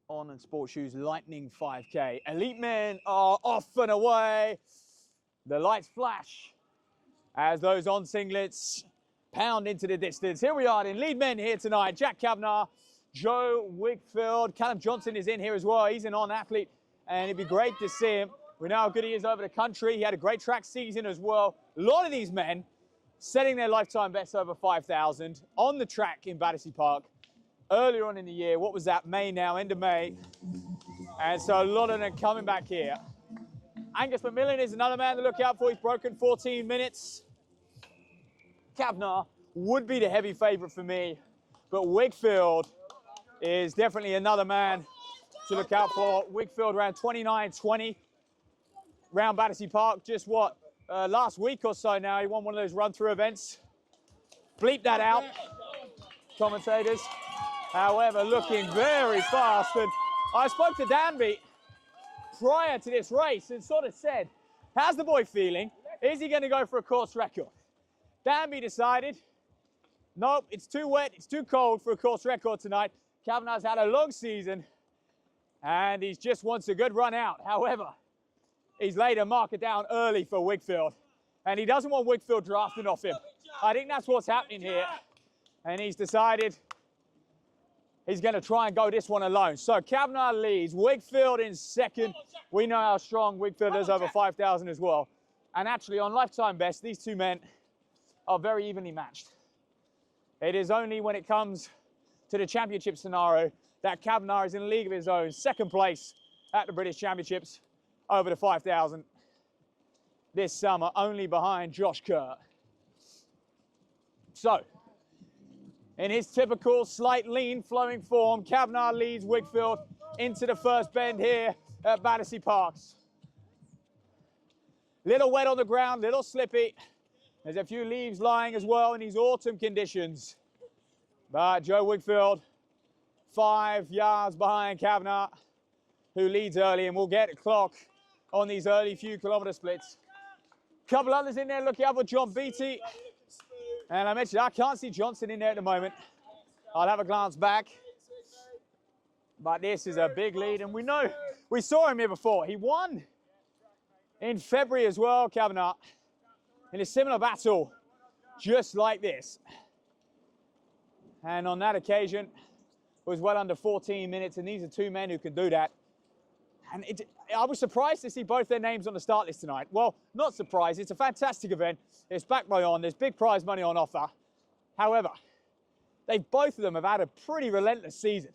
on SportsShoes Lightning 5K. Elite men are off and away. The lights flash as those on singlets pound into the distance. Here we are in lead men here tonight. Jack Kavanagh, Joe Wigfield, Callum Johnson is in here as well. He's an on-athlete, and it'd be great to see him. We know how good he is over the country. He had a great track season as well. A lot of these men setting their lifetime bests over 5,000 on the track in Battersea Park earlier on in the year. What was that? May now, end of May. And so a lot of them coming back here. Angus McMillan is another man to look out for. He's broken 14 minutes. Kavanagh would be the heavy favourite for me, but Wigfield is definitely another man to look out for. Wigfield ran 29.20 round Battersea Park, just what, last week or so now. He won one of those run-through events. Bleep that out, commentators. However, looking very fast. And I spoke to Danby prior to this race and sort of said, how's the boy feeling? Is he going to go for a course record? Danby decided, nope, it's too wet, it's too cold for a course record tonight. Kavanagh's had a long season and he just wants a good run out. However, he's laid a marker down early for Wigfield, and he doesn't want Wigfield drafting off him. I think that's what's happening here, and he's decided he's going to try and go this one alone. So Kavanagh leads, Wigfield in second. We know how strong Wigfield is, over 5,000 as well. And actually, on lifetime best, these two men are very evenly matched. It is only when it comes to the championship scenario that Kavanagh is in a league of his own. Second place at the British Championships over the 5,000 this summer, only behind Josh Kerr. So, in his typical slight lean flowing form, Kavanagh leads Wigfield into the first bend here at Battersea Parks. Little wet on the ground, little slippy. There's a few leaves lying as well in these autumn conditions. But Joe Wigfield, 5 yards behind Kavanagh, who leads early, and we'll get a clock on these early few kilometre splits. Couple others in there looking out for John Beattie. And I mentioned I can't see Johnson in there at the moment. I'll have a glance back. But this is a big lead, and we know, we saw him here before. He won in February as well, Kavanagh, in a similar battle, just like this. And on that occasion, it was well under 14 minutes, and these are two men who can do that. And I was surprised to see both their names on the start list tonight. Well, not surprised. It's a fantastic event. It's backed by On. There's big prize money on offer. However, both of them have had a pretty relentless season,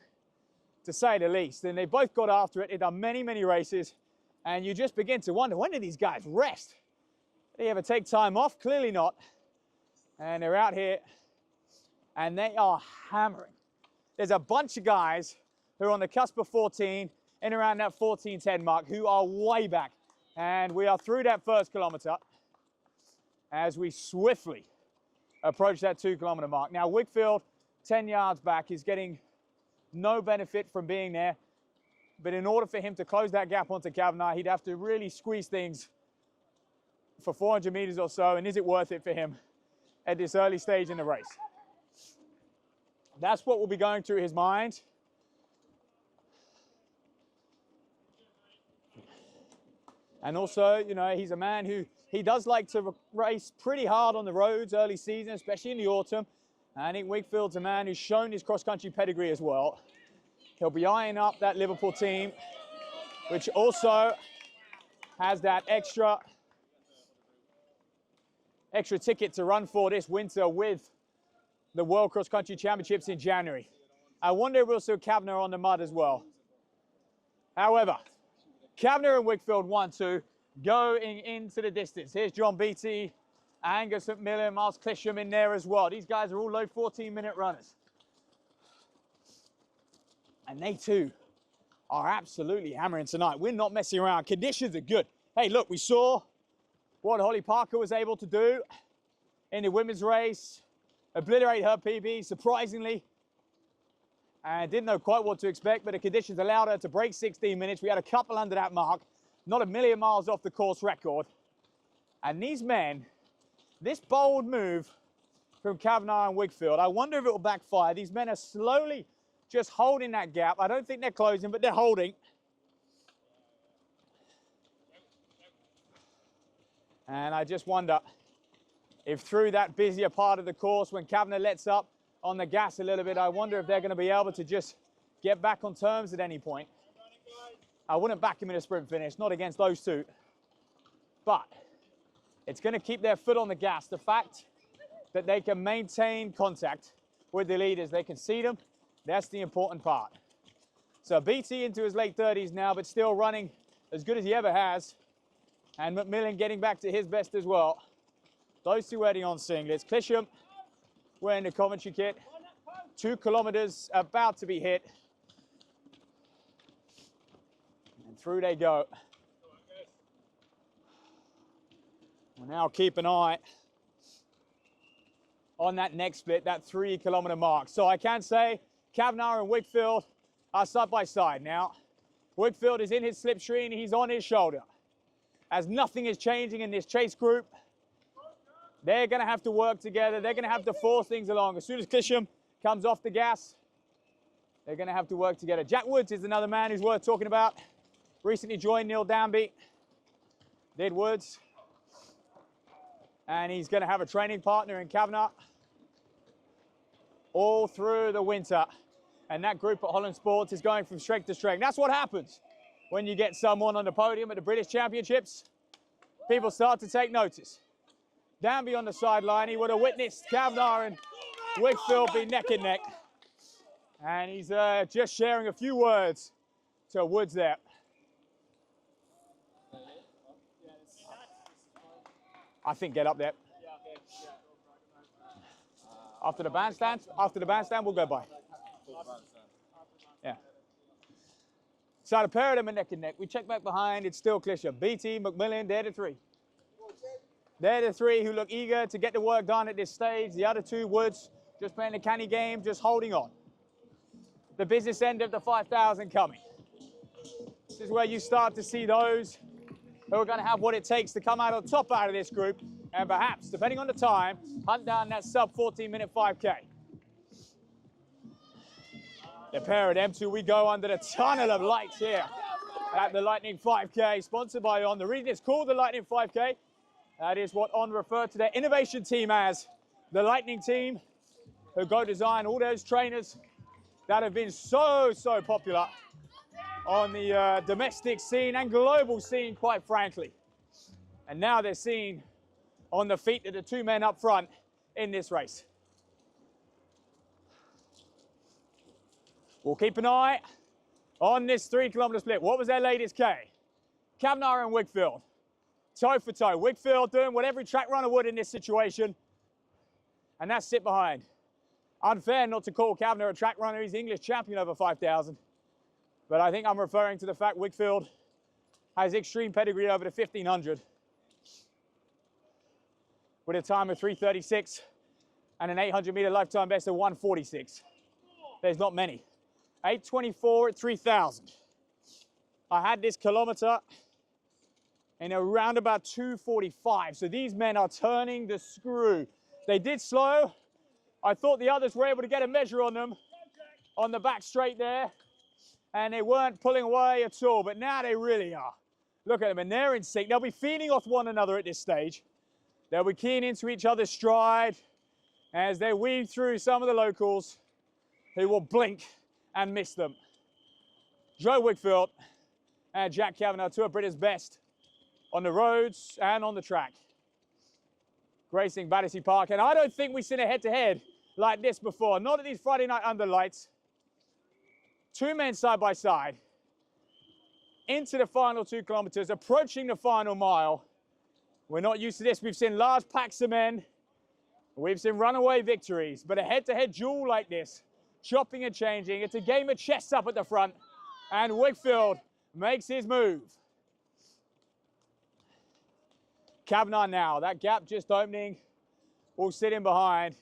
to say the least. And they both got after it. They've done many, many races. And you just begin to wonder, when do these guys rest? Do they ever take time off? Clearly not. And they're out here, and they are hammering. There's a bunch of guys who are on the cusp of 14, in around that 14:10 mark, who are way back. And we are through that first kilometre as we swiftly approach that 2 kilometre mark. Now, Wigfield, 10 yards back, is getting no benefit from being there. But in order for him to close that gap onto Kavanagh, he'd have to really squeeze things for 400 metres or so. And is it worth it for him at this early stage in the race? That's what will be going through his mind. And also, you know, he's a man who, he does like to race pretty hard on the roads early season, especially in the autumn. And I think Wigfield's a man who's shown his cross-country pedigree as well. He'll be eyeing up that Liverpool team, which also has that extra ticket to run for this winter with the World Cross Country Championships in January. I wonder if we'll see Kavanagh on the mud as well. However, Kavanagh and Wigfield 1-2 going into the distance. Here's John Beattie, Angus McMillan, Miles Clisham in there as well. These guys are all low 14-minute runners. And they too are absolutely hammering tonight. We're not messing around. Conditions are good. Hey, look, we saw what Holly Parker was able to do in the women's race. Obliterate her PB, surprisingly. And didn't know quite what to expect, but the conditions allowed her to break 16 minutes. We had a couple under that mark, not a million miles off the course record. And these men, this bold move from Kavanagh and Wigfield, I wonder if it will backfire. These men are slowly just holding that gap. I don't think they're closing, but they're holding. And I just wonder if through that busier part of the course, when Kavanagh lets up on the gas a little bit, I wonder if they're going to be able to just get back on terms at any point. I wouldn't back him in a sprint finish, not against those two. But it's going to keep their foot on the gas. The fact that they can maintain contact with the leaders, they can see them, that's the important part. So BT into his late 30s now, but still running as good as he ever has. And McMillan getting back to his best as well. Those two heading on singlets. Clisham wearing the commentary kit. 2 kilometers about to be hit. And through they go. We'll now keep an eye on that next split, that 3 kilometer mark. So I can say Kavanagh and Wigfield are side by side now. Wigfield is in his slipstream, he's on his shoulder. As nothing is changing in this chase group, they're going to have to work together. They're going to have to force things along. As soon as Clisham comes off the gas, they're going to have to work together. Jack Woods is another man who's worth talking about. Recently joined Neil Danby. Did Woods. And he's going to have a training partner in Kavanagh all through the winter. And that group at Holland Sports is going from strength to strength. That's what happens when you get someone on the podium at the British Championships. People start to take notice. Danby on the sideline, he would have witnessed Kavanagh and Wigfield be neck and neck. And he's just sharing a few words to Woods there. I think get up there. After the bandstand, we'll go by. Yeah. So the pair of them are neck and neck. We check back behind, it's still Clisham. BT, McMillan, they're the three. They're the three who look eager to get the work done at this stage. The other two, Woods, just playing the canny game, just holding on. The business end of the 5,000 coming. This is where you start to see those who are going to have what it takes to come out on top out of this group and perhaps, depending on the time, hunt down that sub 14-minute 5K. The pair of them two, we go under the tunnel of lights here at the Lightning 5K, sponsored by On. The reason it's called the Lightning 5K, that is what On referred to their innovation team as, the Lightning team, who go design all those trainers that have been so popular on the domestic scene and global scene, quite frankly. And now they're seen on the feet of the two men up front in this race. We'll keep an eye on this 3 kilometer split. What was their latest K? Kavanagh and Wigfield, toe for toe. Wigfield doing what every track runner would in this situation, and that's sit behind. Unfair not to call Kavanagh a track runner. He's the English champion over 5,000. But I think I'm referring to the fact Wigfield has extreme pedigree over the 1,500 with a time of 3:36 and an 800-meter lifetime best of 1:46. There's not many. 8:24 at 3,000. I had this kilometer in around about 2:45. So these men are turning the screw. They did slow. I thought the others were able to get a measure on them on the back straight there. And they weren't pulling away at all, but now they really are. Look at them, and they're in sync. They'll be feeding off one another at this stage. They'll be keying into each other's stride as they weave through some of the locals who will blink and miss them. Joe Wigfield and Jack Kavanagh, two of Britain's best on the roads and on the track, gracing Battersea Park. And I don't think we've seen a head-to-head like this before, not at these Friday night under lights. Two men side by side into the final 2 kilometers, approaching the final mile. We're not used to this. We've seen large packs of men. We've seen runaway victories, but a head-to-head duel like this, chopping and changing. It's a game of chess up at the front, and Wigfield makes his move. Kavanagh now, that gap just opening, will sit in behind.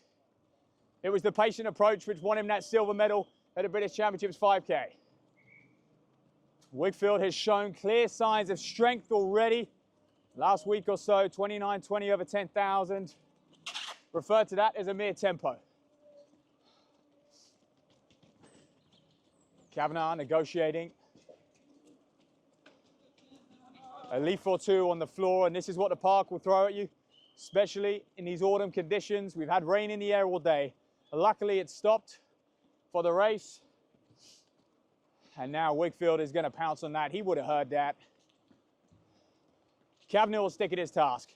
It was the patient approach which won him that silver medal at the British Championships 5K. Wigfield has shown clear signs of strength already. Last week or so, 29:20 over 10,000. Referred to that as a mere tempo. Kavanagh negotiating. A leaf or two on the floor, and this is what the park will throw at you, especially in these autumn conditions. We've had rain in the air all day. Luckily, it stopped for the race. And now Wigfield is going to pounce on that. He would have heard that. Kavanagh will stick at his task.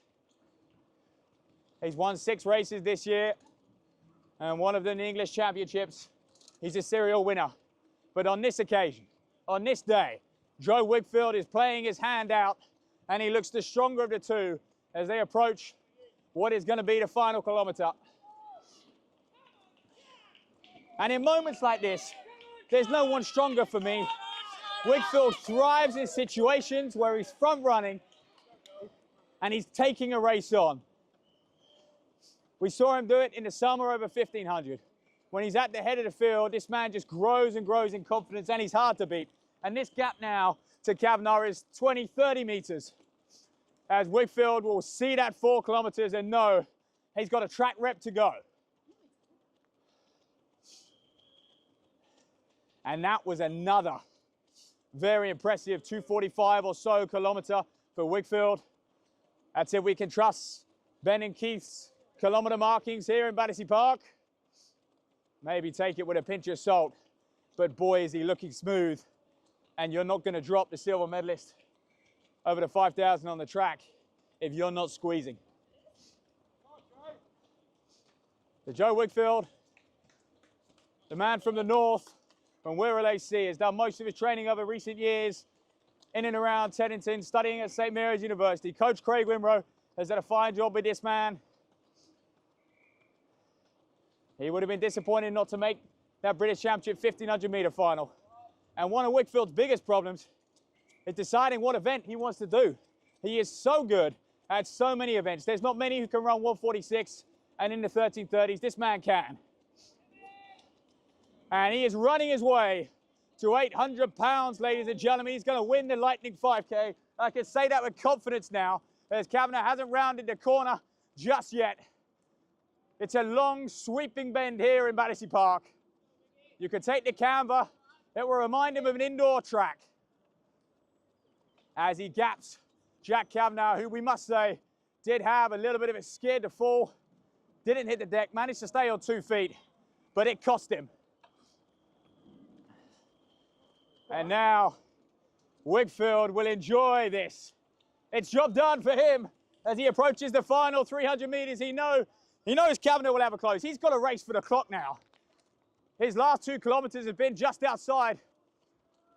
He's won 6 races this year, and one of them the English Championships. He's a serial winner. But on this occasion, on this day, Joe Wigfield is playing his hand out, and he looks the stronger of the two as they approach what is going to be the final kilometre. And in moments like this, there's no one stronger for me. Wigfield thrives in situations where he's front running and he's taking a race on. We saw him do it in the summer over 1500. When he's at the head of the field, this man just grows and grows in confidence, and he's hard to beat. And this gap now to Kavanagh is 20, 30 metres. As Wigfield will see that 4 kilometres and know he's got a track rep to go. And that was another very impressive 2:45 or so kilometre for Wigfield. That's if we can trust Ben and Keith's kilometre markings here in Battersea Park. Maybe take it with a pinch of salt. But boy, is he looking smooth. And you're not going to drop the silver medalist over the 5,000 on the track if you're not squeezing. The Joe Wigfield, the man from the north, from Wirral AC, has done most of his training over recent years in and around Teddington, studying at St Mary's University. Coach Craig Wimrow has done a fine job with this man. He would have been disappointed not to make that British Championship 1500 metre final. And one of Wigfield's biggest problems is deciding what event he wants to do. He is so good at so many events. There's not many who can run 146 and in the 1330s. This man can. And he is running his way to 800 pounds, ladies and gentlemen. He's going to win the Lightning 5K. I can say that with confidence now, as Kavanagh hasn't rounded the corner just yet. It's a long, sweeping bend here in Battersea Park. You can take the camber. It will remind him of an indoor track. As he gaps Jack Kavanagh, who we must say did have a little bit of a skid to fall. Didn't hit the deck, managed to stay on 2 feet, but it cost him. And now Wigfield will enjoy this. It's job done for him as he approaches the final 300 metres. He knows Kavanagh will have a close. He's got a race for the clock now. His last 2 kilometres have been just outside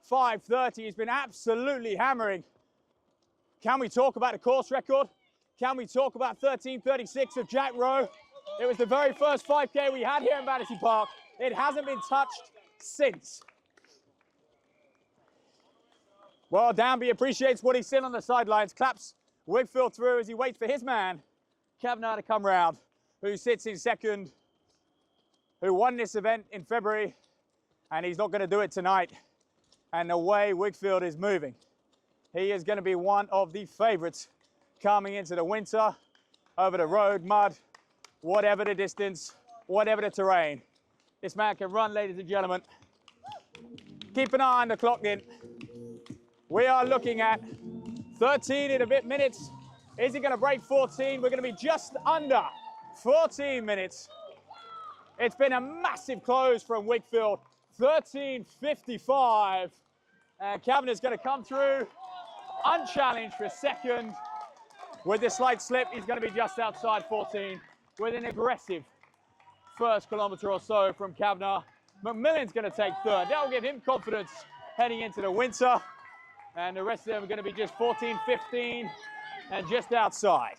5:30. He's been absolutely hammering. Can we talk about a course record? Can we talk about 13:36 of Jack Rowe? It was the very first 5K we had here in Battersea Park. It hasn't been touched since. Well, Danby appreciates what he's seen on the sidelines, claps Wigfield through as he waits for his man, Kavanagh, to come round, who sits in second, who won this event in February, and he's not going to do it tonight. And the way Wigfield is moving, he is going to be one of the favourites coming into the winter, over the road, mud, whatever the distance, whatever the terrain. This man can run, ladies and gentlemen. Keep an eye on the clock then. We are looking at 13 in a bit minutes. Is he going to break 14? We're going to be just under 14 minutes. It's been a massive close from Wigfield, 13:55. And Kavanagh's going to come through unchallenged for a second. With the slight slip, he's going to be just outside 14 with an aggressive first kilometre or so from Kavanagh. McMillan's going to take third. That will give him confidence heading into the winter. And the rest of them are going to be just 14:15 and just outside.